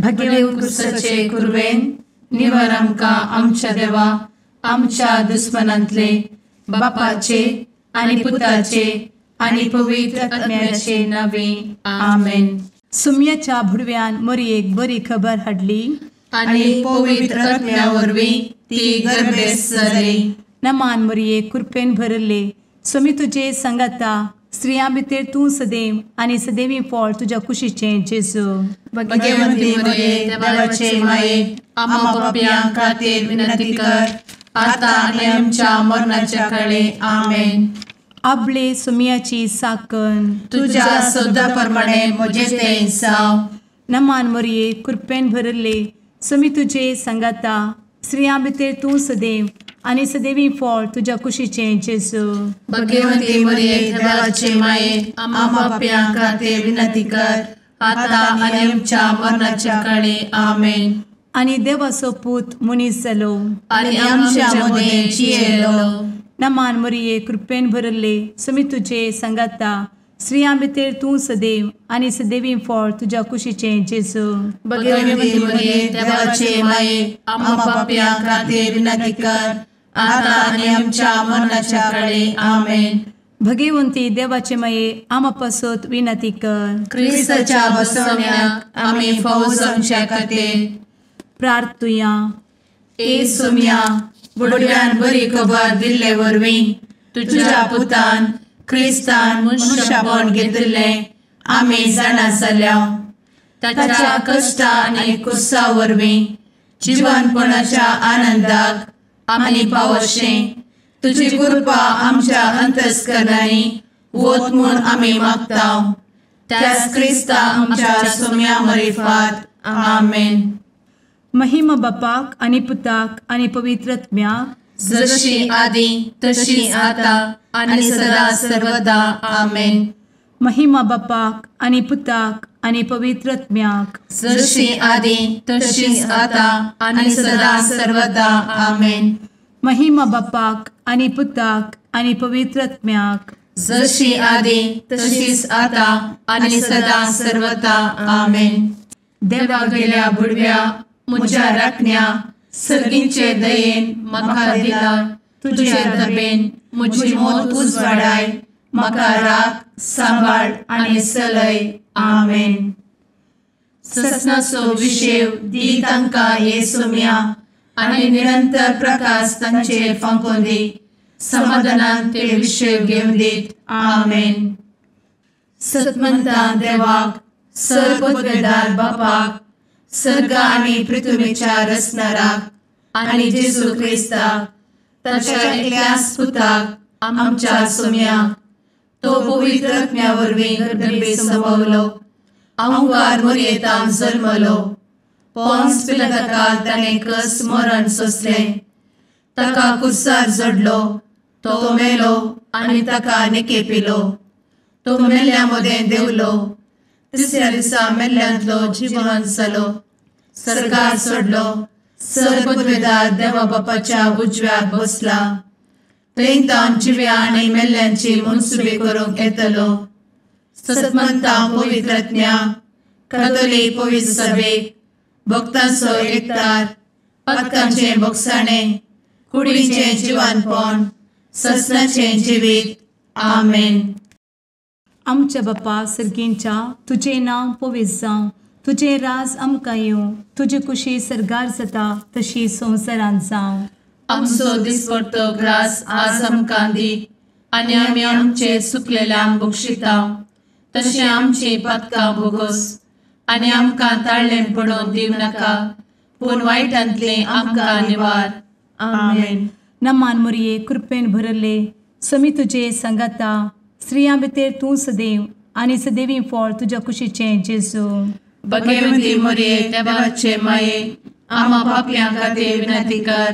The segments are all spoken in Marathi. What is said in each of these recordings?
भगेवन कुर्साचे कुर्वेन निवार आमकां आमच्या देवा आमच्या दुस्मनांतले बापाचे आनी पुताचे आनी पवित्र आत्म्याचे नावे आमेन. सुम्याच्या भुडव्यान मरयेक बरी खबर हाडली आनी पवित्र आत्म्या वरवीं ती गर्भेस जाली. नमान मरयेक कृपेन भरले सुमी तुजे संगता स्त्रियां भितर तूं सदैव आनी सदैवी फळ तुज्या कुशीचें जेजू. भगवंती मरिये देवाचे माये आम्हा पाप्यां खातीर विनंती कर आता आनी आमच्या मरणाच्या काळी आमेन. आपले सुमयाची साकन तुझ्या सोदा प्रमाणे म्हजे तें जाव. नमान मरये कृपेन भरले सुमी तुजे संगता स्त्रियां भितर तूं सदैव आनी सदैवी फळ तुज्या कुशीचें जेजू. भगवंती मरिये देवाचे माये आम्हा पाप्यां खातीर विनंती कर आता आनी आमच्या मरणाच्या काळी आमेन. आनी देवाचो पूत मनीस जालो आनी आमच्या मदीं जियेलो. नमान मरये कृपेन भरले सुमी तुजे संगता स्त्रियां भितर तूं सदैव आनी सदैवी फळ तुज्या कुशीचें जेजू. भगवंती मरिये देवाचे माये आम्हा पाप्यां खातीर विनंती कर आता आनी आमच्या मरणाच्या काळी आमेन. भगवंती देवाचे माये आमा पासत विनंती कर. क्रिस्ताच्या बसवण्याक आमी फावो जावच्या खातीर प्रार्थुया. ए सुम्या बुडव्यान बरी खबर दिल्ले वरवीं तुज्या पुतान क्रिस्तान मनशापण घेतिल्लें आमी जाणा जाल्या. ताच्या कश्टा आनी कुर्सा वरवीं जिवनपणाच्या आनंदाक आमी पावशें तुजी कृपा आमच्या अंतस्करणांनी वत म्हूण आमी मागतांव. त्याच क्रिस्ता आमच्या सुम्या मरिफात आमेन. महिमा बापाक आनी पुताक आनी पवित्र आत्म्याक जशी आदी तशी आता आनी सदा सर्वदा आमेन. महिमा बापाक आनी पुताक आनी पवित्र आत्म्याक जशी आदी तशीच आता आनी सदा सर्वदा आमेन. महिमा बापाक आनी पुताक आनी पवित्र आत्म्याक जशी आदी तशीच आता आनी सदा सर्वदा आमेन. देवा गेल्या बुडव्या म्हज्या राखण्या सर्गींचे दयेन म्हाका दिला तुजे दबेन म्हजी मोत उजवाडाय म्हाका राख सांबाळ आनी चलय आमेन. ससनाचो विशेव दी तांकां हे सुम्या आनी निरंतर प्रकाश तांचेर फांकून दी. समाधानान ते विशेव घेवन दीत आमेन. सतमंता देवाक सर्वपदवेदार बापाक सर्ग आनी पृथ्वीच्या रचणाराक आनी जेजू क्रिस्ताक ताच्या एकल्याच पुताक आमच्या सुम्याक तो पवित्र आत्म्या वरवीं गर्भे संभवलो. अंगार मरयेंत जल्मलो. पोन्स पिलाताकाल ताणें कस मरण सोंसलें. ताका कुर्सार जडलो. तो मेलो आनी ताका निकेपिलो. तो मेल्ल्या मदें देंवलो. तिसऱ्या दिसा मेल्ल्यांतलो जिवंत जालो. सर्गार चडलो. सर्वपदवेदार देवा बापाच्या उजव्याक बसला. थंय जिव्या आनी मेल्ल्यांची मनसुबी करूंक येतलो. सतमंता पवित्र आत्म्या कातोलीक पवित्र सभेक भक्तांचो एकठार पातकांचें भोगसाणें कुडीचें जिवनपण ससनाचें जिवीत आमेन. आमच्या बापा सर्गींच्या तुजें नांव पवित्र जावं. तुजें राज आमकां येवं. तुजी कुशी सर्गार जाता तशी संवसारांत जावं. आमचो दिसपडटो ग्रास आज आमकां दी आनी आमी आमचे चुकलेल्यांक बक्षितांव. तशें आमची पातकां भोगोस आनी आमकां ताळ्ळें पडोवन दिव नाका पूण वायटांतलें आमकां निवार आमेन. नमान मरये कृपेन भरले समी तुजे संगता स्त्रियां भितर तूं सदैव आनी सदैवी फळ तुज्या कुशीचें जेजू. भगवंती मरिये देवाचे माये आम्हा पाप्यां खातीर विनंती कर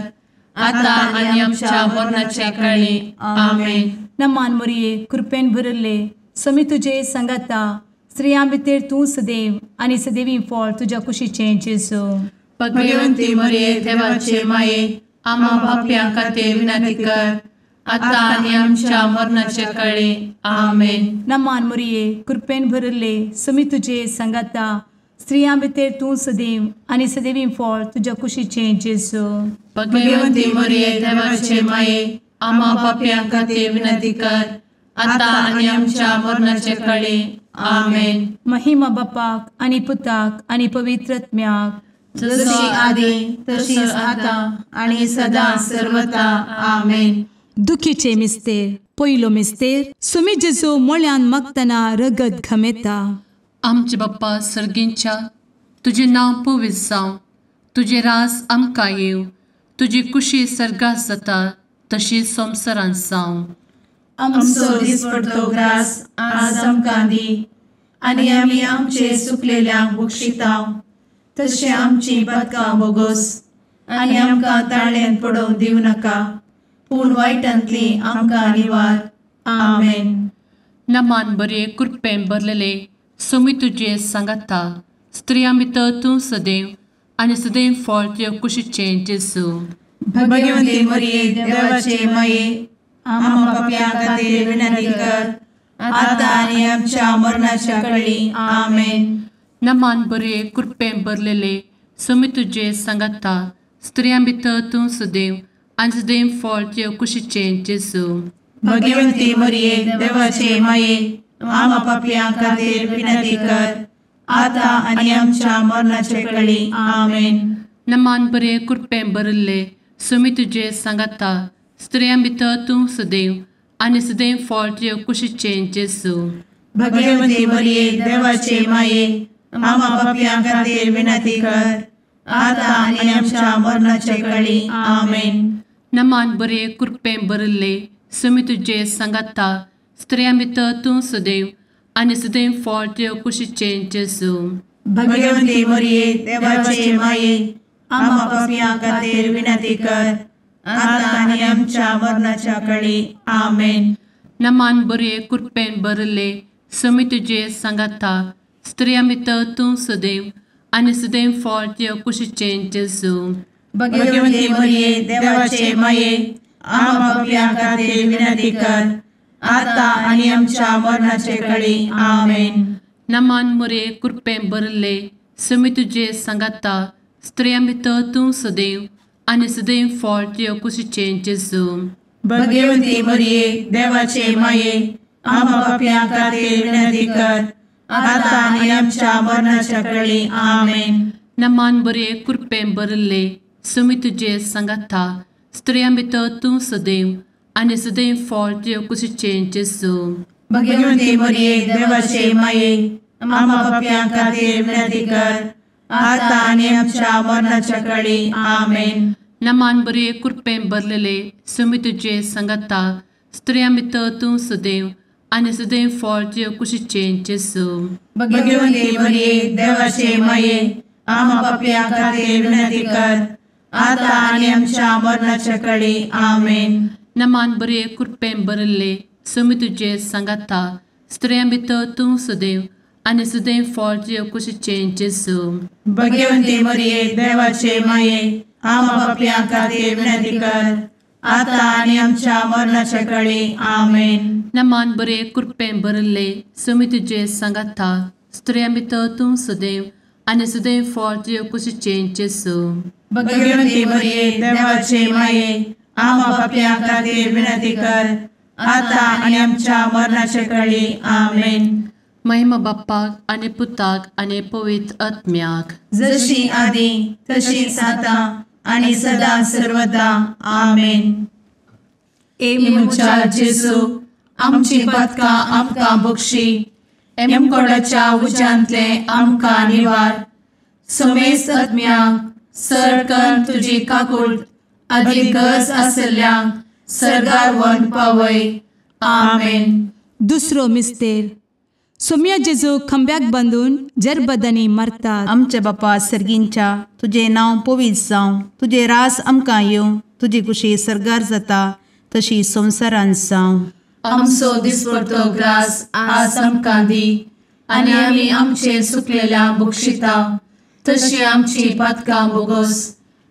आता आनी आमच्या मरणाच्या काळी आमेन. नमान मरये कृपेन भरले समी तुजे संगता स्त्रियां भितर तूं सदैव आनी सदैवी फळ तुज्या कुशीचें जेजू. भगवंती मरिये देवाचे माये आम्हा पाप्यां खातीर विनंती कर आता आनी आमच्या मरणाच्या काळी आमेन. नमान मरये कृपेन भरले समी तुजे संगता स्त्रियां भितर तूं सदैव आनी सदैवी फळ तुज्या कुशीचें जेजू. भगवंती मरिये देवाचे माये, आम्हा पाप्यां खातीर विनंती कर, आता आनी आमच्या मरणाचे काळी. आमेन. महिमा बापाक आनी पुताक आनी पवित्रत्म्याक, जशी आदी तशीच आता आणि सदा सर्वदा. आमेन. दुखीचे मिस्तेर. पयलो मिस्तेर. सुमी जेजू मोळ्यान मागतना रगत घामेता. आमचे बाप्पा सर्गींच्या, तुझे नाव पवित्र जावं, तुझे रास आमकां येव, तुजी कुशी सर्गात जाता तशी संवसारांत जावं. आमचो दिसपडटो ग्रास आज आमकां दी, आनी आमी आमचे सुकलेल्यांक बक्षिताव, तशें आमची पातकां बोगोस आनी आमकां ताळ्यान पडोवंक दिवं नाका, पूण वायटांतली आमकां निवार. आमेन. नमान बरे कृपेन भरलेले सोमी तुजे सांगाता, स्त्रियां भितर तूं सदैव आनी सदैव फळ तुज्या कुशीचें जेजू. भगवंती मरिये देवाचे माये, आम्हा पाप्यां खातीर विनंती कर, आता आनी आमच्या मरणाच्या काळी. आमेन. नमान बरे कृपेन भरलेले सोमी तुजे सांगाता, स्त्रियां भितर तूं सदैव आनी सदैव फळ तुज्या कुशीचें जेजू. भगवंती मरिये देवाचे माये, आम्हा पाप्यां खातीर विनंती कर, आता आनी आमच्या मरणाचे काळी. आमेन. नमान बरे कृपेन भरले सोमी तुजे सांगाता, स्त्रियां भितर तूं सदैव आनी सदैव फळ तुज्या कुशीचें जेजू. भगवंती मरिये देवाचे माये, आम्हा पाप्यां खातीर विनंती कर, आता आनी आमच्या मरणाचे काळी. आमेन. नमान बरे कृपेन भरले सोमी तुजे सांगाता, स्त्रियां भितर तूं सदैव आनी सदैव फळ तुज्या कुशीचें जेजू. भगवंती मरिये देवाचे माये, आम्हा पाप्यां खातीर विनंती कर, आता आनी आमच्या मरणाच्या काळी. आमेन. नमान बरे कृपेन भरले सोमी तुजे सांगाता, स्त्रियां भितर तूं सदैव आनी सदैव फळ तुज्या कुशीचें जेजू. भगवंती मरिये देवाचे माये, आम्हा पाप्यां खातीर विनंती कर, आता आनी आमच्या मरणाचे काळी. आमेन. नमान बरे कृपेन भरले सोमी तुजे सांगाता, स्त्रियां भितर तूं सदैव आनी सदैव फळ तुज्या कुशीचें जेजू. भगवंती मरिये देवाचे माये, आम्हा पाप्यां खातीर विनंती कर, आता आनी आमच्या मरणाच्या काळी. आमेन. नमान बरे कृपेन भरले सोमी तुजे सांगाता, स्त्रियां भितर तूं सदैव आनी सदैव फळ तुज्या कुशीचें जेजू. भगवंती मरिये देवाचे माये, आम्हा पाप्यां खातीर विनंती कर, आता आनी आमच्या मरणाच्या काळी. आमेन. नमान बरे कृपेन भरलेले सोमी तुजे सांगाता, स्त्रियां भितर तूं सदैव आनी सदैव फळ तुज्या कुशीचें जेजू. भगवंती मरिये देवाचे माये, आम्हा पाप्यां खातीर विनंती कर, आता आनी आमच्या मरणाच्या काळी. आमेन. नमान बरे कृपेन भरले सोमी तुजे सांगाता, स्त्रियां भितर तूं सदैव आनी सदैव फळ तुज्या कुशीचें जेजू. भगवंती मरिये देवाचे माये, आम्हा पाप्यां खातीर विनंती कर, आता आनी आमच्या मरणाच्या काळी. आमेन. नमान बरे कृपेन भरले सोमी तुजे सांगाता, स्त्रियां भितर तूं सदैव आनी सदैव फळ तुज्या कुशीचें जेजू. भगवंती मरिये देवाचे माये, आम्हा पाप्यां खातीर विनंती कर, आता आनी आमच्या मरणाच्या काळी. आमेन. महिमा बाप्पाक आनी पुताक आनी पवित्र आत्म्याक, जशी आदी तशीच आता आनी सदा सर्वदा. आमेन. मुचा जेजू, आमची पातकां आमकां बक्षी, एमकोडाच्या उज्यांतले आमकां निवार. समेस्त आत्म्यांक सरकन तुजी काकूट, आदी गरज आसल्यांक सर्गार व्हरून पावय. आमेन. दुसरो मिस्तेर. सोम्या जेजू खंब्याक बांदून जरबदानी मारतात. आमचे बापा सर्गींच्या, तुझे नाव पवित्र जावं, तुझे रास आमकां येवं, तुजी कुशी सर्गार जाता तशी संवसारांत जावं. आमचो दिसपडटो ग्रास आज आमकां दी, आनी आमी आमचे सुकलेल्यांक बक्षिताव, तशी आमची पातकां बोगोस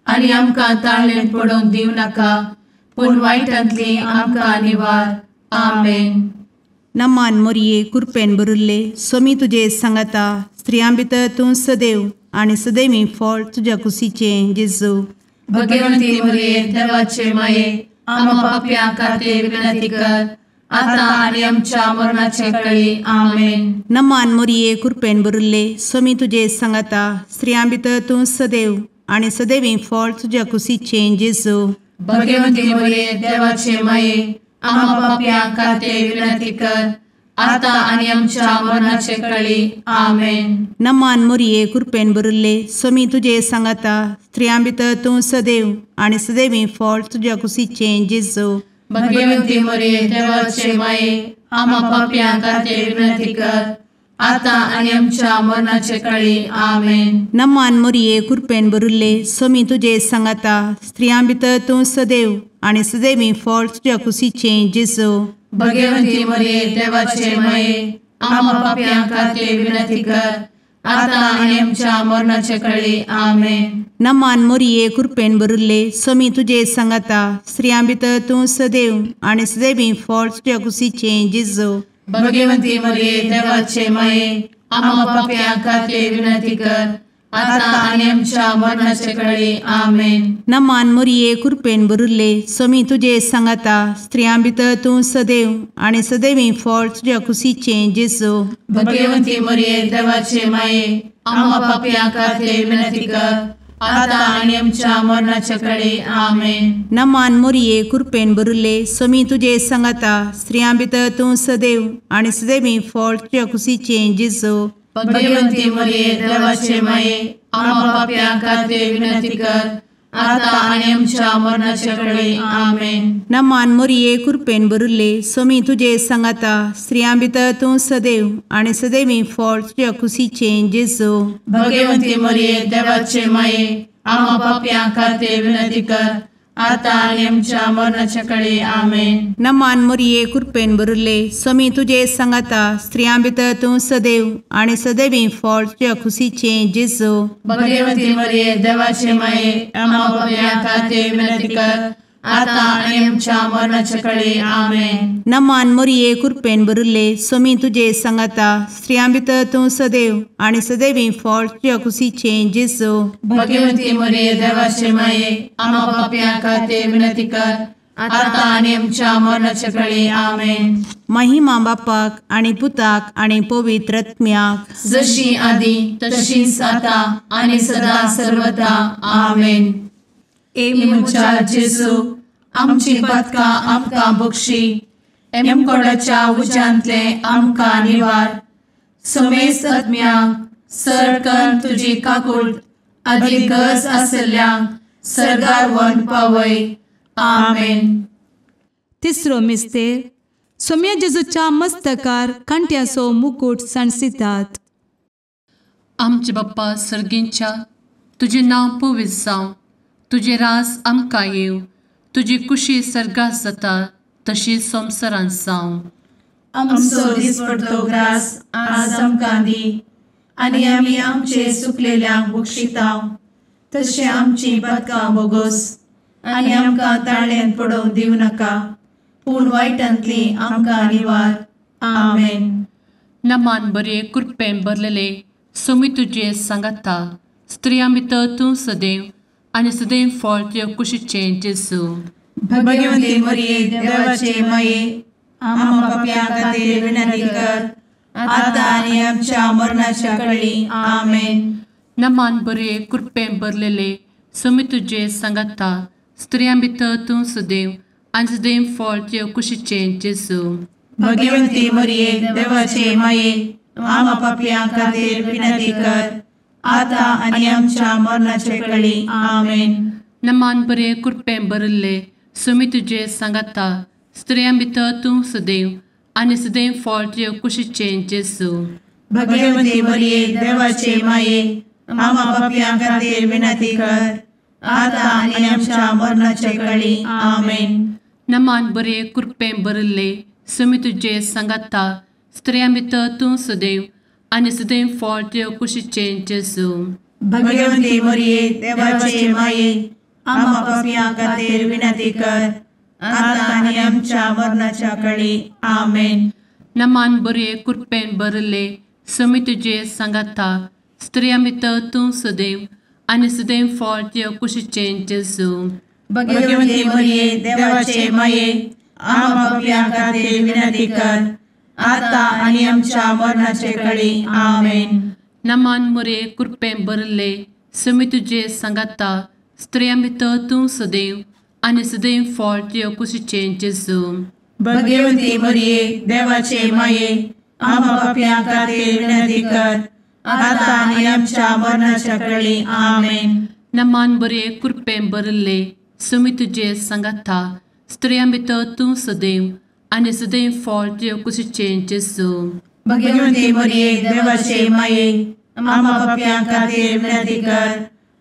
आनी आमकां ताळ्यान पडोवंक दिवं नाका, पूण वायटांतली आमकां निवार. आमेन. नमान मरिये कृपेन भरुल्ले सोमी तुजे सांगाता, स्त्रियां भितर तूं सदैव आणि सदैवी फळ तुझ्या कुशीचें जेजू. भगवंती मरिये देवाचे माये आम्हा पाप्यां खातीर विनंती कर आता आणि आमच्या मरणाचे काळी आमेन. नमान मोरये कृपेन भरिल्ले स्वामी तुजे सांगाता स्त्रियां भितर तूं सदैव आणि सदैवी फळ तुझ्या कुशीचें जेजू. भगवंती मरिये देवाचे माये आम्हा पाप्यां खातीर विनंती कर आता आणि आमच्या मरणाचे काळी आमेन. नमान मोरये कृपेन भरिल्ले स्वामी तुजे सांगाता स्त्रियां भितर तूं सदैव आणि सदैवी फळ तुझ्या कुशीचें जेजू. भगवंती मरिये देवाचे माये आम्हा पाप्यां खातीर विनंती कर आता आणि आमच्या मरणाचे काळी आमेन. नमान मोरये कृपेन भरिल्ले स्वामी तुजे सांगाता स्त्रियां भितर तूं सदैव आणि सदैवी फळ तुझ्या कुशीचें जेजू. भगवंती मरिये देवाचे माये आम्हा पाप्यां खातीर विनंती कर आता आणि आमच्या मरणाचे काळी आमेन. नमान मोरये कृपेन भरिल्ले स्वामी तुजे सांगाता स्त्रियां भितर तूं सदैव आणि सदैवी फळ तुझ्या कुशीचें जेजू. भगवंती मरिये देवाचे माये आम्हा पाप्यां खातीर विनंती कर आता आणि आमच्या मरणाचे काळी आमेन. नमान मोरये कृपेन भरिल्ले स्वामी तुजे सांगाता स्त्रियां भितर तूं सदैव आणि सदैवी फळ तुझ्या कुशीचें जेजू. भगवंती मरिये देवाचे माये आम्हा पाप्यां खातीर विनंती कर आता आणि आमच्या मरणाचे काळी आमेन. नमान मोरये कृपेन भरिल्ले स्वामी तुजे सांगाता स्त्रियां भितर तूं सदैव आणि सदैवी फळ तुझ्या कुशीचें जेजू. भगवंती मरिये देवाचे माये आम्हा पाप्यां खातीर विनंती कर आता आणि आमच्या मरणाचे काळी आमेन. नमान मोरये कृपेन भरिल्ले स्वामी तुजे सांगाता स्त्रियां भितर तूं सदैव आणि सदैवी फळ तुझ्या कुशीचें जेजू. भगवंती मरिये देवाचे माये आम्हा पाप्यां खातीर विनंती कर आता आणि आमच्या मरणाच्या काळी आमेन. नमान मोरये कृपेन भरिल्ले स्वामी तुजे सांगाता स्त्रियां भितर तूं सदैव आणि सदैवी फळ तुझ्या कुशीचें जेजू. भगवंती मरिये देवाचे माये आम्हा पाप्यां खातीर विनंती कर आता आणि आमच्या मरणाच्या काळी आमेन. नमान मोरये कृपेन भरिल्ले स्वामी तुजे सांगाता स्त्रियां भितर तूं सदैव आणि सदैवी फळ तुझ्या कुशीचें जेजू. भगवंती मरिये देवाचे माये आम्हा पाप्यां खातीर विनंती कर आता आणि आमच्या मरणाच्या काळी आमेन. महिमा बापाक आणि पुताक आणि पवित्र आत्म्याक जशी आधी तशीच आता आणि सदा सर्वदा आमेन. मुचा जेजू आमची पदकां आमकां बक्षी एमकोडाच्या उज्यांतले आमकां निवार. समेस्त आत्म्यांक सरकन तुजी काकूट अधिक गरज आसल्ल्यांक सरगार व्हरून पावय. आमेन. तिसरो मिस्तेर सोम्या जेजूच्या मस्तकार कांट्याचो मुकुट सणसितात. आमचे बाप्पा सर्गींच्या तुझे नांव पवित्र जावं तुझे रास आमकां येव तुजी कुशी सर्गास जाता तशी संवसारांत जावं. आमचो दिसपडटो ग्रास आज आमकां दी आनी आमी आमचे सुकलेल्यांक बक्षितांव तशें आमची पदकां बोगोस आनी आमकां ताळ्यान पडोवंक दिवं नाका पूण वायटांतली आमकां निवार. आमेन. नमान बरे कृपेन भरलेले सोमी तुजे सांगाता स्त्रियां भितर तूं सदैव आनी सदैव फळ तुज्या कुशीचें जेजू. भगवंती मरिये देवाचे माये आम्हा पाप्यां खातीर विनंती कर आता आनी आमच्या मरणाच्या काळी आमेन. नमान बरे कृपेन भरलेले सोमी तुजे सांगाता स्त्रियां भितर तूं सदैव आनी सदैव फळ तुज्या कुशीचें जेजू. भगवंती मरिये देवाचे माये आम्हा पाप्यां खातीर विनंती कर आता आनी आमच्या मरणाचे काळी आमेन. नमान बरे कृपेन भरले सोमी तुजे सांगाता स्त्रियां भितर तूं सदैव आनी सदैव फळ तुज्या कुशीचें जेजू. भगवंती मरिये देवाचे माये आम्हा पाप्यां खातीर विनंती कर आता आनी आमच्या मरणाचे काळी आमेन. नमान बरे कृपेन भरले सोमी तुजे सांगाता स्त्रियां भितर तूं सदैव आनी सदैव फळ तुज्या कुशीचें जेजू. भगवंती मरिये देवाचे माये आम्हा पाप्यां खातीर विनंती कर आता आनी आमच्या मरणाच्या काळी आमेन. नमान बरे कृपेन भरले सुमी तुझे सांगाता स्त्रियां भितर तूं सदैव आनी सदैव फळ तुझ्या कुशीचें जेजू. भगवंती मरिये देवाचे माये आम्हा पापियां खातीर विनंती कर आता आनी आमच्या मरणाचे काळी आमेन. नमान मोरे कृपें भरले सुमी तुझे सांगाता स्त्रियां भितर तूं सदैव आनी सदैव फळ तुझ्या कुशीचें जेजू. भगवंती मरिये देवाचे माये आम्हा पापियां खातीर विनंती कर आता आनी आमच्या मरणाच्या काळी आमेन. नमान बरे कृपें भरले सुमी तुझे सांगाता स्त्रियां भितर तूं सदैव आनी सदैव फळ तुझ्या कुशीचें जेजू. भगवंती मरिये देवाचे माये आम्हा पापियां खातीर विनंती कर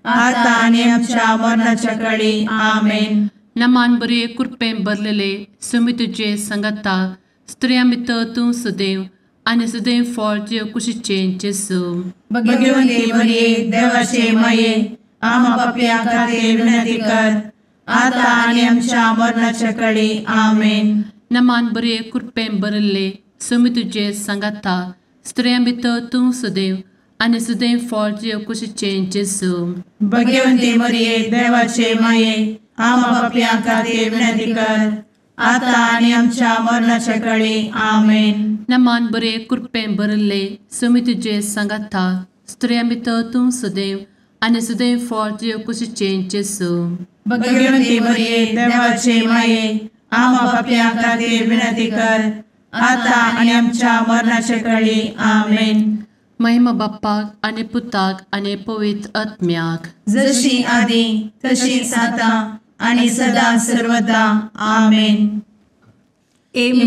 आता आनी आमच्या मरणाच्या काळी आमेन. नमान बरे कृपें भरलेले सुमी तुझे सांगाता स्त्रियां भितर तूं सदैव आनी सदैव फळ तुझ्या कुशीचें जेजू. भगवंती मरिये देवाचे माये आम्हा पापियां खातीर विनंती कर आता आनी आमच्या मरणाच्या काळी आमेन. नमान बरे कृपें भरले सुमी तुझे सांगाता स्त्रियां भितर तूं सदैव आनी सदैव फळ तुझ्या कुशीचें जेजू. भगवंती मरिये देवाचे माये आम्हा पापियां खातीर विनंती कर आता आनी आमच्या मरणाच्या काळी आमेन. नमान बरे कृपें भरले सुमी तुझे सांगाता स्त्रियां भितर तूं सदैव आनी सदैव फळ तुझ्या कुशीचें जेजू. भगवंती मरिये देवाचे माये आम्हा पापियां खातीर विनंती कर आता आनी आमच्या मरणाच्या काळी आमेन. महिमा बाप्पाक आनी पुताक आनी पवित्र आत्म्याक जशी आदी तशीच आता आनी सदा सर्वदा आमेन.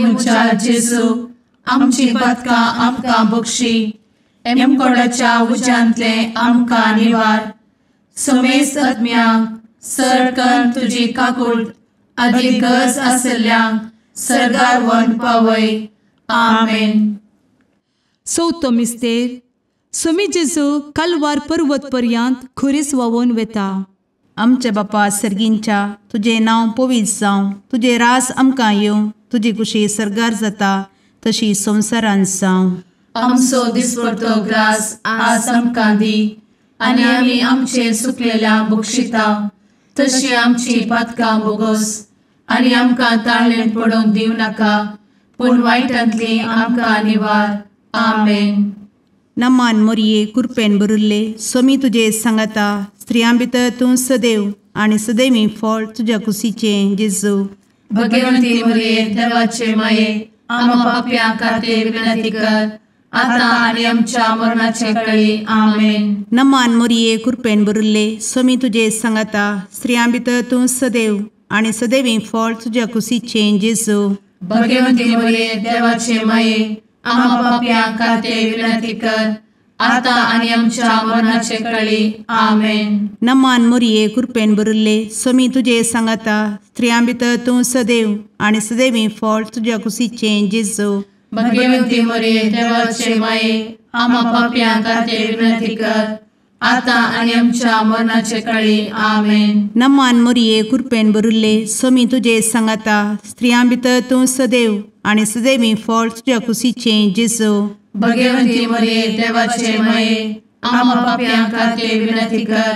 मुचा जेजू आमची पदकां आमकां बक्षी एमकोडाच्या उज्यांतले आमकां निवार. सुमेस्त आत्म्यांक सरकन तुजी काकूट अधिक गरज आसल्यांक सरगार व्हरून पावय. आमेन. चवथो मिस्तेर सुमी जेजू कलवार पर्वत पर्यंत खुरीस व्हांवून वेता. आमचे बापा सर्गींच्या तुझे नांव पवित्र जावं, तुझे रास आमकां येवं, तुजी कुशी सरगार जाता तशी संवसारांत जावं. आमचो दिसपडटो ग्रास आज आमकां दी आनी आमी आमचे सुकलेल्यांक बक्षिता तशी आमची पातकां बोगोस आनी आमकां ताळ्ळेन पडोवंक दिवं नाका पूण वायटांतली आमकां निवार. आमेन. नमान मोरये कृपेन भरिल्ले सोमी तुजे सांगाता स्त्रियां भितर तूं सदैव आनी सदैवी फळ तुज्या कुशीचें जेजू. भगवंती मरिये देवाचे माये आम्हा पाप्यां खातीर विनंती कर आता आनी आमच्या मरणाचे काळी. आमेन. नमान मोरये कृपेन भरिल्ले सोमी तुजे सांगाता स्त्रियां भितर तूं सदैव आनी सदैवी फळ तुज्या कुशीचें जेजू. भगवंती मरिये देवाचे माये आम्हा पाप्यां खातीर विनंती कर आता आनी आमच्या मरणाचे काळी. आमेन. नमान मोरये कृपेन भरिल्ले सोमी तुजे सांगाता स्त्रियां भितर तूं सदैव आनी सदैवी फळ तुज्या कुशीचें जेजू. भगवंती मरिये देवाचे माये आम्हा पाप्यां खातीर विनंती कर आता आनी आमच्या मरणाचे काळी. आमेन. नमान मोरये कृपेन भरिल्ले सोमी तुजे सांगाता स्त्रियां भितर तूं सदैव आनी सदैवी फळ तुज्या कुशीचें जेजू. भगवंती मरिये देवाचे माये आम्हा पाप्यां खातीर विनंती कर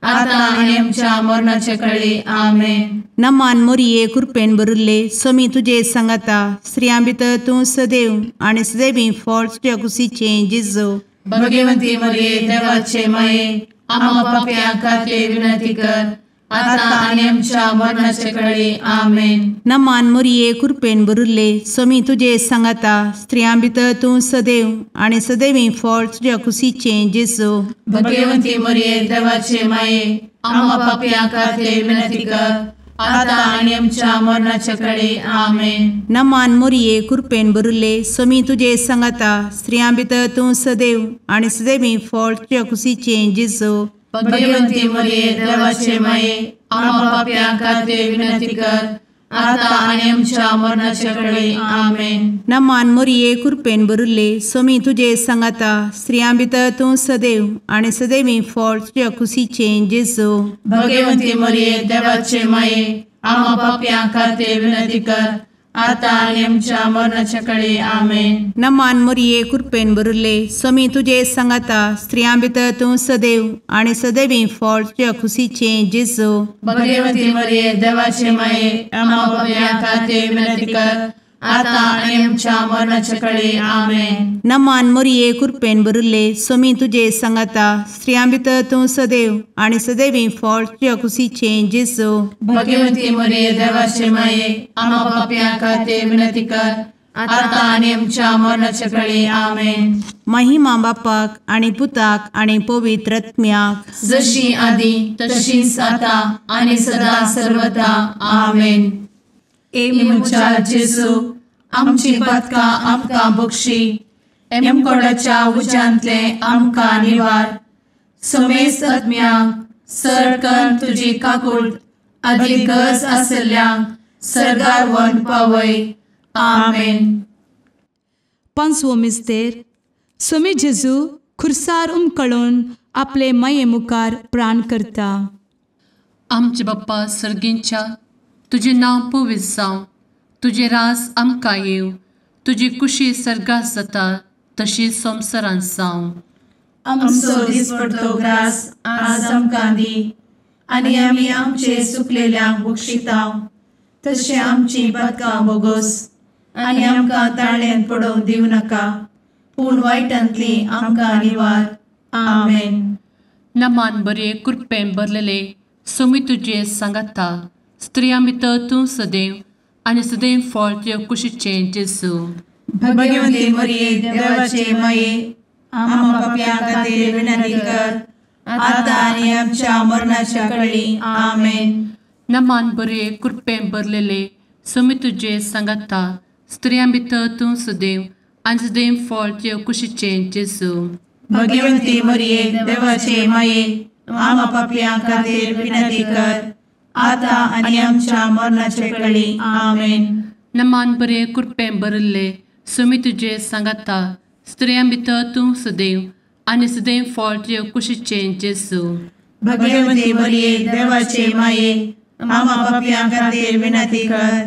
आता आनी आमच्या मरणाचे काळी. आमेन. नमान मोरये कृपेन भरिल्ले सोमी तुजे सांगाता स्त्रियां भितर तूं सदैव आनी सदैवी फळ तुज्या कुशीचें जेजू. भगवंती मरिये देवाचे माये आम्हा पाप्यां खातीर विनंती कर आता आनी आमच्या मरणाचे काळी. आमेन. नमान मोरये कृपेन भरिल्ले सोमी तुजे सांगाता स्त्रियां भितर तूं सदैव आनी सदैवी फळ तुज्या कुशीचें जेजू. भगवंती मरिये देवाचे माये आम्हा पाप्यां खातीर विनंती कर आता आनी आमच्या मरणाचे काळी. आमेन. नमान मोरये कृपेन भरिल्ले सोमी तुजे सांगाता स्त्रियां भितर तूं सदैव आनी सदैवी फळ तुज्या कुशीचें जेजू. भगवंती मरिये देवाचे माये आम्हा पाप्यां खातीर विनंती कर आता आनी आमच्या मरणाचे काळी. आमेन. नमान मोरये कृपेन भरिल्ले सोमी तुजे सांगाता स्त्रियां भितर तूं सदैव आनी सदैवी फळ तुज्या कुशीचें जेजू. भगवंती मरिये देवाचे माये आम्हा पाप्यां खातीर विनंती कर आता आणि आमच्या मरणाच्या काळी आमेन. नमान मोरये कृपेन बरुले स्वामी तुझे सांगाता स्त्रियां भितर तूं सदैव आणि सदैवी फळ तुझ्या खुशीचे जेजू. भगवती मरिये देवाचे माये आम्हा पापियां खातीर विनंती कर, आता आणि आमच्या मरणाच्या काळी आमेन. नमान मोरये कृपेन बरुले स्वामी तुझे सांगाता स्त्रियां भितर तूं सदैव आणि सदैवी फळ तुझ्या खुशीचे जेजू. भगवती मरिये देवाचे माये आम्हा पापियां खातीर विनंती कर, आता आणि आमच्या मरणाच्या काळी आमेन. महिमा बापाक आणि पुताक आणि पवित्र आत्म्याक जशी आधी तशीच आता आणि सदा सर्वदा आमेन. एमुच्या जेजू आमची पदकां आमकां बक्षी, एमकोडाच्या उज्यांतले आमकां निवार. समेस्त आत्म्यांक सरकन तुजी काकूट अधिक गरज आसल्ल्यांक सर्गार व्हरून पावय. आमेन. पांचवो मिस्तेर. स्वामी जेजू खुर्सार उमकळून आपले माये मुखार प्राण करता. आमचे बाप्पा सर्गींच्या तुझे नांव पवित्र जावं, तुझे रास आमकां येव, तुजी कुशी सर्गास जाता तशी संवसारांत जावं. आमचो दिसपडटो ग्रास आज आमकां दी, आनी आमी आमचे सुकलेल्यांक बक्षितांव. तशें आमची पदकां बोगोस आनी आमकां ताळ्यान पडोवंक दिवं नाका, पूण वायटांतली आमकां निवार. आमेन. नमान बरे कृपेन भरलेले स्वामी तुझे सांगाता स्त्रियां भितर तूं सदैव आणि सदैव फळ तुझ्या कुशीचे जेजू. भगवती मरिये देवाचे माये आम्हा पापियां खातीर विनंती कर, आता आनी आमच्या मरणाच्या काळी आमेन. नमान बरे कृपेन भरलेले स्वामी तुझे सांगाता स्त्रियां भितर तूं सदैव आणि सदैव फळ तुझ्या कुशीचे जेजू. भगवती मरिये देवाचे माये आम्हा पापियां खातीर विनंती कर, आता आनी आमच्या मरणाच्या काळी आमेन. नमान बरे कृपेन भरले स्वामी तुझे सांगाता स्त्रियां भितर तूं सदैव आणि सदैव फळ तुझ्या कुशीचे जेजू. भगवती मरिये देवाचे माये आम्हा पापियां खातीर विनंती कर,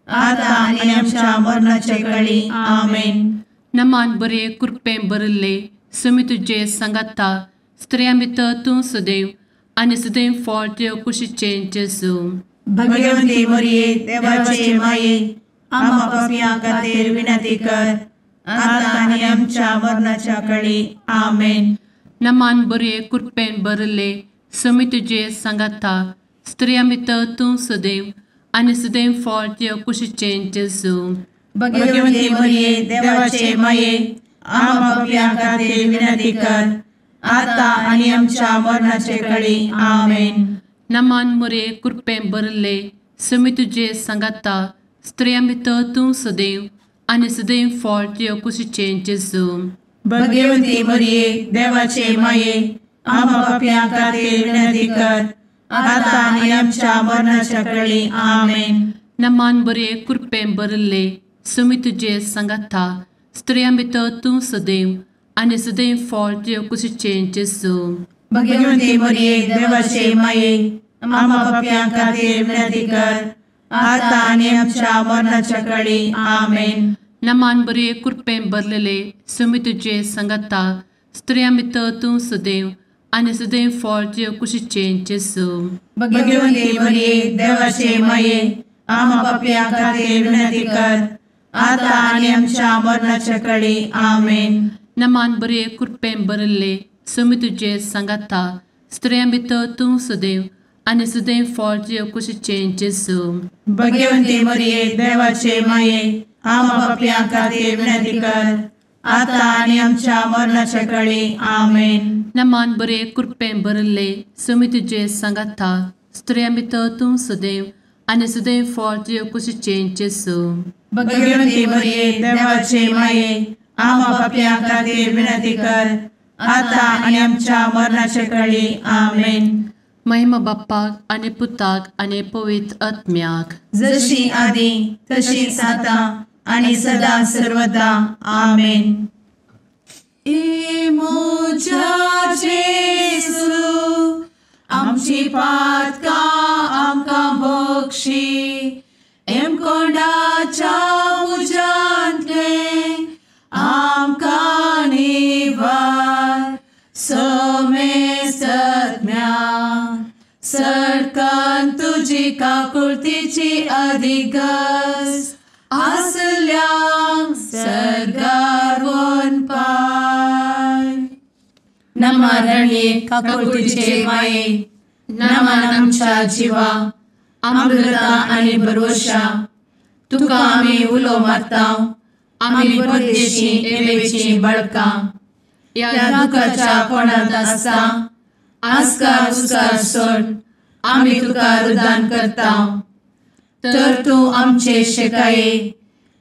आता आनी आमच्या मरणाच्या काळी आमेन. नमान बरे कृपेन भरले स्वामी तुझे सांगाता स्त्रियां भितर तूं सदैव आणि सदैव फळ तुझ्या कुशीचे जेजू. भगवती मरिये देवाचे माये आम्हा पापियां खातीर विनंती कर, आता आनी आमच्या मरणाच्या काळी आमेन. नमान बरे कृपेन भरले स्वामी तुझे सांगाता स्त्रियां भितर तूं सदैव आणि सदैव फळ तुझ्या कुशीचे जेजू. भगवती मरिये देवाचे माये आम्हा पापियां खातीर विनंती कर, आता आनी आमच्या मरणाच्या काळी आमेन. नमान बरे कृपेन भरले स्वामी तुझे सांगाता स्त्रियां भितर तूं सदैव आणि सदैव फळ तुझ्या कुशीचे जेजू. भगवती मरिये देवाचे माये आम्हा पापियां खातीर विनंती कर, आता आनी आमच्या मरणाच्या काळी आमेन. नमान बरे कृपेन भरले स्वामी तुझे सांगाता स्त्रियां भितर तूं सदैव आणि सदैव फळ तुझ्या कुशीचे जेजू. भगवती मरिये देवाचे माये आम्हा पापियां खातीर विनंती कर, आता आनी आमच्या मरणाच्या काळी आमेन. नमान बरे कृपेन भरलेले स्वामी तुझे सांगाता स्त्रियां भितर तूं सदैव आणि सदैव फळ तुझ्या कुशीचे जेजू. भगवती मरिये देवाचे माये आम्हा पापियां खातीर विनंती कर, आता आनी आमच्या मरणाच्या काळी आमेन. नमान बरे कृपेन भरले स्वामी तुझे सांगाता स्त्रियां भितर तूं सदैव आणि सदैव फळ तुझ्या कुशीचे जेजू. भगवती मरिये देवाचे माये आम्हा पापियां खातीर विनंती कर, आता आनी आमच्या मरणाच्या काळी आमेन. नमान बरे कृपेन भरले स्वामी तुझे सांगाता स्त्रियां भितर तूं सदैव आणि सदैव फळ तुझ्या कुशीचे जेजू. भगवती मरिये देवाचे माये आम्हा पापियां खातीर विनंती कर, आता आनी आमच्या मरणाच्या काळी आमेन. महिमा बाप्पाक आणि पुताक आणि पवित्र आत्म्याक जशी आधी तशीच आता आणि सदा सर्वदा आमेन. मोजा जेसू आमची पातकां आमकां बक्षी, एम कोंडाच्या काकुळतीची अधिगस आसल्या सरगार वन पाय. नमारणे काकुळतीचे माये नमान आमच्या जिवा अमृता आणि भरोशा तुका आम्ही उलो मारता. आम्ही परदेशी येवेची बळका या दुःखाच्या कोणात असता आस्कार उस्कार सोड आम्ही तुका रुदान करता. तर तू आमचे शेकाये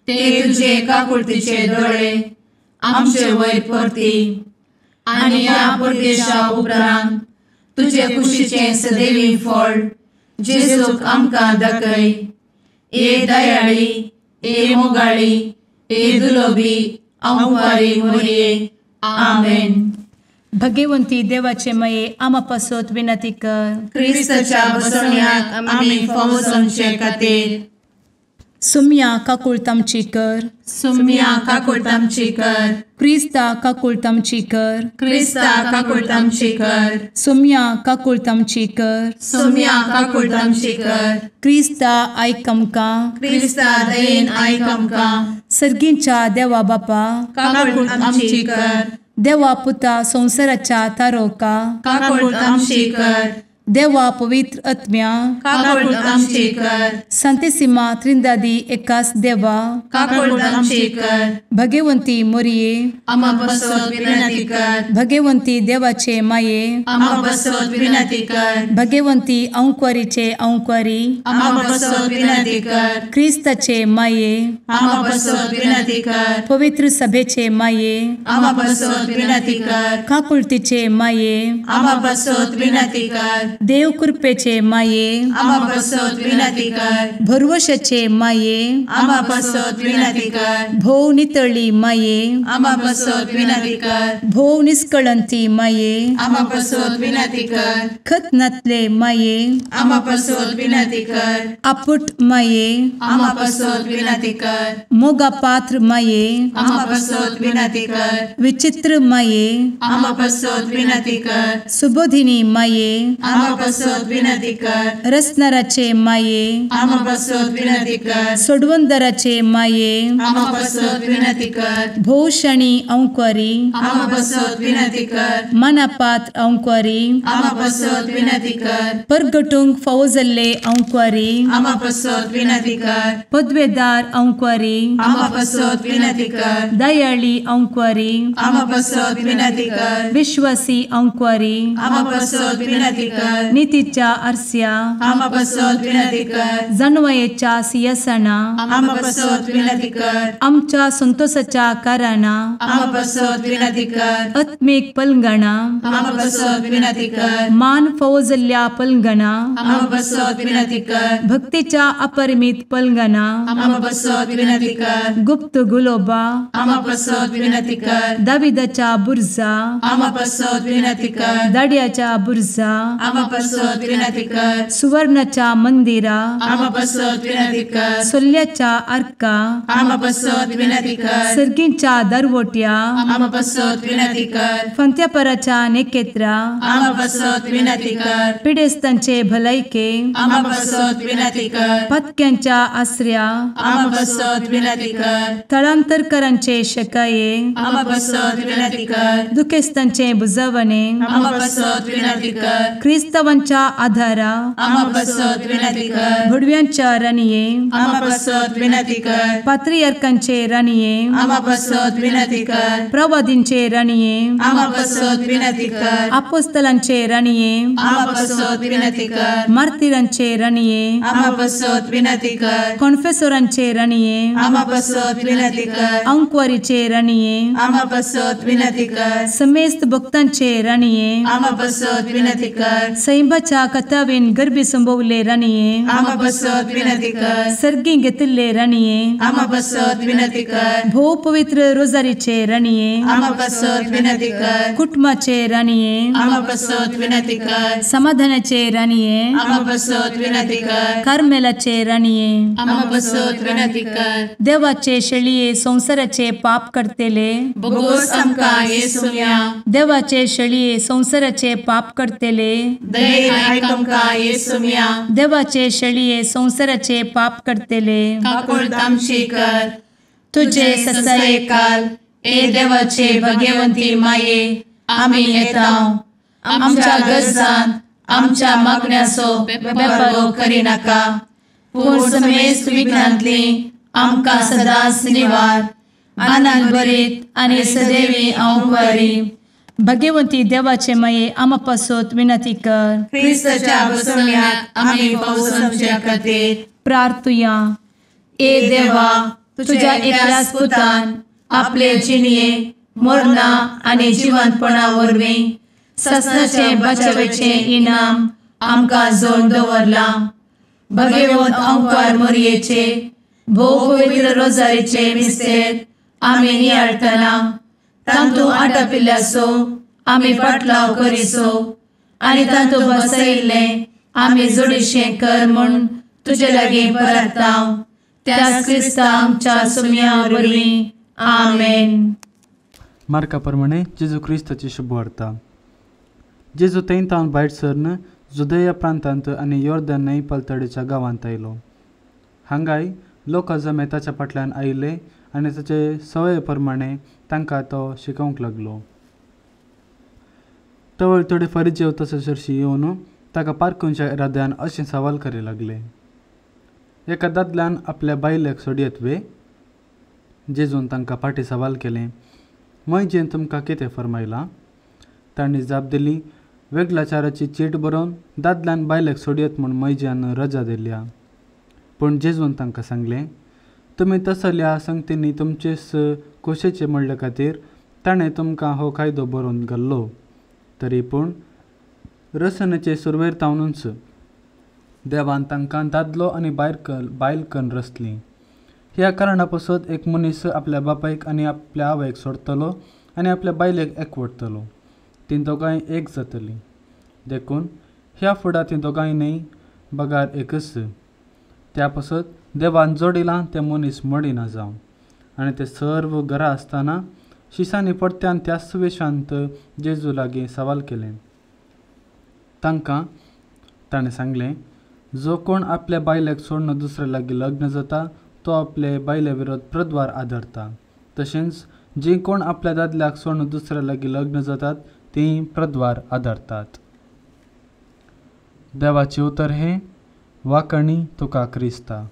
ते तुझे काकुळतीचे डोळे आमचे वयर परती आणि या परदेशा उपरांत तुझे कुशीचे सदैवी फळ जेजूक आमकां दाखय. ए दयाळी ए मोगाळी ए दुलोबी अंवारी मोरये. आमेन. भगवंती देवाचे मये आमा पासत विनंती कर. क्रिस्ताच्या बसवण्याक आम्ही फावो समचे खातीर सुम्या काकुळतामची कर. सुम्या काकुळतामची कर. क्रिस्ता काकुळतामची कर. क्रिस्ता काकुळतामची कर. सुम्या काकुळतामची कर. सुम्या काकुळतामची कर. क्रिस्ता आयक आमकां. क्रिस्ता दयेन आयक आमकां. सर्गींच्या देवा बापा काकुळतामची कर. देवा पुता संसाराच्या तारोका काकुळतामची कर. देवा पवित्र आत्म्या काकुळतामची कर. सांतेसिमा त्रिंदादी एकाच देवा काकुळतामची कर. भगवंती मोरये आमा बसवत विनंती कर. भगवंती देवाचे माये आमा बसवत विनंती कर. भगवंती अंक्वारीचे अंक्वारी आमा बसवत विनंती कर. ख्रिस्ताचे माये आमा बसवत विनंती कर. पवित्र सभेचे माये आमा बसवत विनंती कर. काकुळतीचे माये आमा बसवत विनंती कर. देव कृपेचे माये आमा बसवत विनंती कर. भरवशाचे माये आमा बसवत विनंती कर. भोव नितळी माये आमा बसवत विनंती कर. भोव निष्कळंती माये आमा बसवत विनंती कर. खतनातले माये आमा बसवत विनंती कर. आपुट माये आमा बसवत विनंती कर. मोगा पात्र माये आमा बसवत विनंती कर. विचित्र माये आमा बसवत विनंती कर. सुबोधिनी माये आमा बसवत विनंती कर. रसनाराचे माये आमा बसवत विनंती कर. सोडवंदराचे माये आमा बसवत विनंती कर. भोवशणी अंक्वारी आमा बसवत विनंती कर. मनापात्र अंक्वारी आमा बसवत विनंती कर. परगटूंक फावो जाल्ले अंक्वारी आमा बसवत विनंती कर. पदवेदार अंक्वारी आमा बसवत विनंती कर. दयाळी अंक्वारी आमा बसवत विनंती कर. विश्वासी अंक्वारी आमा बसवत विनंती कर. नीतीच्या आरस्या आमा बसवत विनंती कर. जाणवायेच्या सिंहासना आमा बसवत विनंती कर. आमच्या संतोषाच्या कारणा आमा बसवत विनंती कर. आत्मिक पलंगणा आमा बसवत विनंती कर. मान फावो जाल्ल्या पलंगणा आमा बसवत विनंती कर. भक्तीच्या अपरिमित पलंगणा आमा बसवत विनंती कर. गुप्त गुलोबा आमा बसवत विनंती कर. दाविदाच्या बुर्जा आमा बसवत विनंती कर. दाड्याच्या बुर्जा आमा बसवत विनंती कर. सुवर्णाच्या मंदिरा आमा बसवत विनंती कर. सोल्याच्या अर्का आमा बसवत विनंती कर. सर्गींच्या दरवोट्या आमा बसवत विनंती कर. फंत्यापराच्या नेकेत्रा आमा बसवत विनंती कर. पिडेस्तांचे भलायके आमा बसवत विनंती कर. पत्क्यांच्या आसऱ्या आमा बसवत विनंती कर. तळांतरकरांचे शेकाये आमा बसवत विनंती कर. दुखेस्तांचे बुजावणे आमा बसवत विनंती कर. ख्रिस्तवांच्या आधारा आमा बसवत विनंती कर. भडव्यांच्या राणीये आमा बसवत विनंती कर. पात्रियार्कांचे राणीये आमा बसवत विनंती कर. प्रवादींचे राणीये आमा बसवत विनंती कर. अपोस्तलांचे राणीये आमा बसवत विनंती कर. मार्तिरांचे राणीये आमा बसवत विनंती कर. कॉन्फेसोरांचे राणीये आमा बसवत विनंती कर. अंक्वारीचे राणीये आमा बसवत विनंती कर. समेस्त भक्तांचे राणीये आमा बसवत विनंती कर. सैंबाच्या कथावेन गर्भी संभवले राणीये आमा बसवत विनंती कर. सर्गी घेतले राणीये आमा बसवत विनंती कर. भोव पवित्र रोजारीचे राणीये आमा बसवत विनंती कर. कुटुंबाचे राणीये आमा बसवत विनंती कर. समाधानाचे राणीये आमा बसवत विनंती कर. कार्मेलाचे राणीये आमा बसवत विनंती कर. देवाचे शेळिये संसाराचे पाप करतेले बोगोस आमकां येसुया. देवाचे शेळिये संसाराचे पाप करतेले दये आयक आमकां येसू मिया देवाचे शेळये संवसाराचे पाप करतेले काकूळ आमची कर तुझे ससाये काल ए देवाचे भगवंती माये आमी येता आमच्या गरजांत आमच्या मागण्याचो बेपारो करी नाका पूण समेस्त विघ्नांतली आमकां सदांच निवार आनंद बरीत आनी सदैवी आंवकारी भगवंती देवाचे माये आमा पासत विनंती कर क्रिस्ताच्या बसवण्यात आमी पावसाच्या खातीर प्रार्थुया ए देवा तुझ्या एकल्याच पुतान आपले जिणये मरणा आनी जिवंतपणा वरवीं ससनाचे बचावेचे इनाम आमकां जोड दवरला भगवंत आंवकार मोरयेचे भोव पवित्र रोजारीचे मिस्तेर आमी नियाळटना तांतू आटापिल्ल्याचो आमी पाटलाव करिसो आनी तांतू बसयिल्ले आमी जोडीशें कर म्हूण तुजे लागीं परतांव त्याच क्रिस्ता आमच्या सुम्या वरवीं आमेन. मार्का प्रमाणे जेजू क्रिस्ताची शुभ वार्ता. जेजू थंयतावन भायर सरन जुदया प्रांतांत आनी योर्दान न्हंय पलतडेच्या गांवांत आयलो. हांगाय लोक जमे ताच्या फाटल्यान आयिल्ले आनी ताचे सवये प्रमाणे तांकां तो शिकोवंक लागलो. तवळ थोडे फरिजेव तसे चर्ची येवन ताका पारखुंच्या इराद्यान अशें सवाल करूं लागले. एका दादल्यान आपल्या बायलेक सोडयत वे. जेजून तांकां फाटीं सवाल केलें, मयजेन तुमकां कितें फरमायलां? तांणी जाप दिली, वेगळाचाराची चीट बरोवन दादल्यान बायलेक सोडयत म्हूण मयज्यान रजा दिल्या. पूण जेजून तांकां सांगलें, तुमी तसल्या संगतींनी तुमचेच खोशेचे म्हणले खातीर ताणें तुमकां हो कायदो बरोवन घाल्लो. तरी पूण रसनेचे सुरवेर तावनूच देवान तांकां दादलो आनी बायल करून रचली. ह्या कारणा पासत एक मनीस आपल्या बापायक आनी आपल्या आवयक सोडटलो आनी आपल्या बायलेक एकवटतलो. ती दोगांय एक जातली. देखून ह्या फुडां ती दोगांय न्हय बगार एकच. त्या पासत देवान जोडिलां तें मनीस मडिना जावं. आनी ते सर्व घरा आसतना शिसांनी परत्यान त्या सुवेशांत जेजू लागीं सवाल केलें. ताणें सांगलें, जो कोण आपल्या बायलेक सोडून दुसऱ्या लागीं लग्न जाता तो आपले बायले विरोध प्रद्वार आदरता. तशेंच जी कोण आपल्या दादल्याक सोडून दुसऱ्या लागीं लग्न जातात तीं प्रद्वार आदरतात. देवाचे उतर हे वाकणी तुका क्रिस्ता.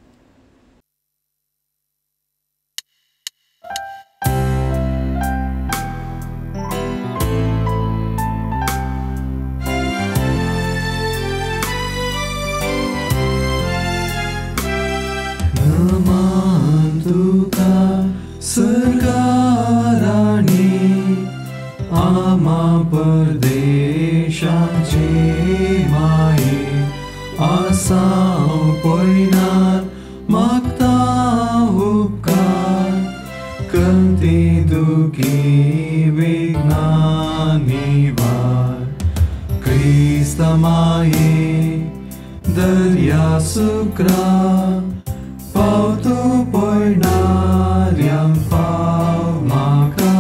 परदेशाचे माये आसां पयनात मागता उपकार कंती दुखी विघ्नांनी वार क्रिस्त माये दर्या सुक्रा पावतू पयणाऱ्यांक पाव म्हाका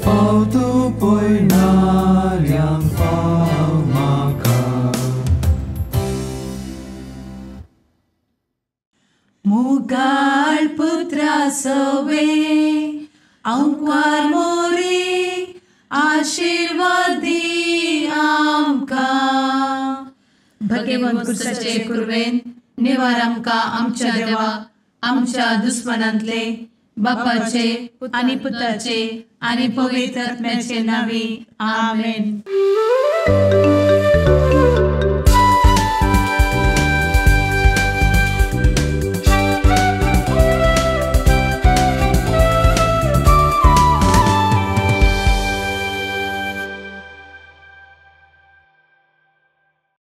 पावतू पयणाऱ्यांक पाव म्हाका. मुगाळ पुत्रा सवे अंकवार मोरी आशीर्वाद दी आमकां. भगवंत कुर्साचे कुरवेन निवार आमकां आमच्या देवा आमच्या दुस्मनांतले बापाचे आनी पुताचे आनी पवित्र आत्म्याचे नावी आमेन.